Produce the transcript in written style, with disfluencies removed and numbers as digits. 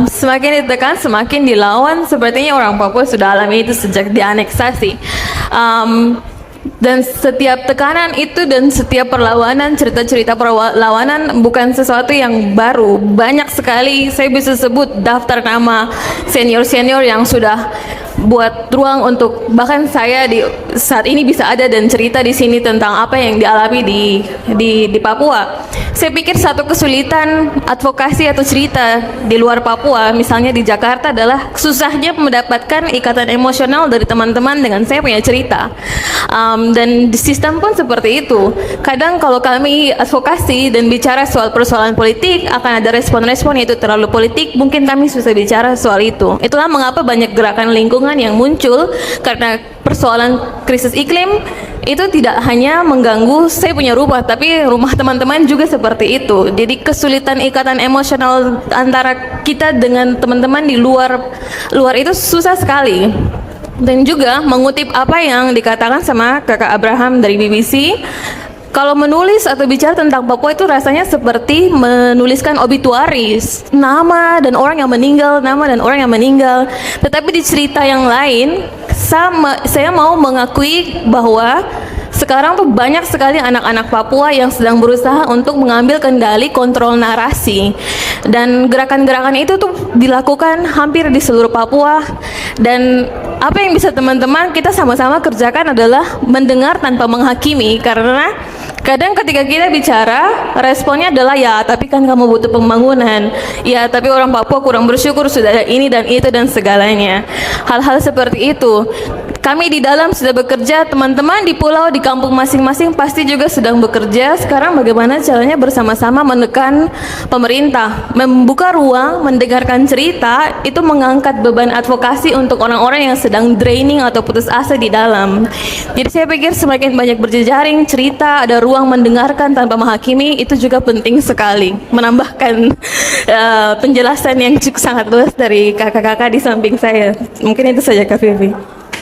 Semakin ditekan, semakin dilawan. Sepertinya orang Papua sudah alami itu sejak dianeksasi. Dan setiap tekanan itu dan setiap perlawanan, cerita-cerita perlawanan bukan sesuatu yang baru. Banyak sekali saya bisa sebut daftar nama senior-senior yang sudah buat ruang untuk bahkan saya di saat ini bisa ada dan cerita di sini tentang apa yang dialami di Papua. Saya pikir satu kesulitan advokasi atau cerita di luar Papua, misalnya di Jakarta, adalah susahnya mendapatkan ikatan emosional dari teman-teman dengan saya punya cerita. Dan di sistem pun seperti itu. Kadang kalau kami advokasi dan bicara soal persoalan politik, akan ada respon-respon yaitu terlalu politik, mungkin kami susah bicara soal itu. Itulah mengapa banyak gerakan lingkungan yang muncul, karena persoalan krisis iklim itu tidak hanya mengganggu saya punya rumah, tapi rumah teman-teman juga seperti itu. Jadi kesulitan ikatan emosional antara kita dengan teman-teman di luar itu susah sekali. Dan juga mengutip apa yang dikatakan sama Kakak Abraham dari BBC, kalau menulis atau bicara tentang Papua itu rasanya seperti menuliskan obituaris, nama dan orang yang meninggal, nama dan orang yang meninggal. Tetapi di cerita yang lain, saya mau mengakui bahwa sekarang tuh banyak sekali anak-anak Papua yang sedang berusaha untuk mengambil kendali kontrol narasi. Dan gerakan-gerakan itu tuh dilakukan hampir di seluruh Papua. Dan apa yang bisa teman-teman kita sama-sama kerjakan adalah mendengar tanpa menghakimi, karena kadang ketika kita bicara, responnya adalah ya tapi kan kamu butuh pembangunan, ya tapi orang Papua kurang bersyukur sudah ada ini dan itu dan segalanya. Hal-hal seperti itu. Kami di dalam sudah bekerja, teman-teman di pulau, di kampung masing-masing pasti juga sedang bekerja. Sekarang bagaimana caranya bersama-sama menekan pemerintah, membuka ruang, mendengarkan cerita, itu mengangkat beban advokasi untuk orang-orang yang sedang draining atau putus asa di dalam. Jadi saya pikir semakin banyak berjejaring cerita, ada ruang mendengarkan tanpa menghakimi, itu juga penting sekali. Menambahkan penjelasan yang cukup sangat luas dari kakak-kakak di samping saya. Mungkin itu saja Kak Vivi.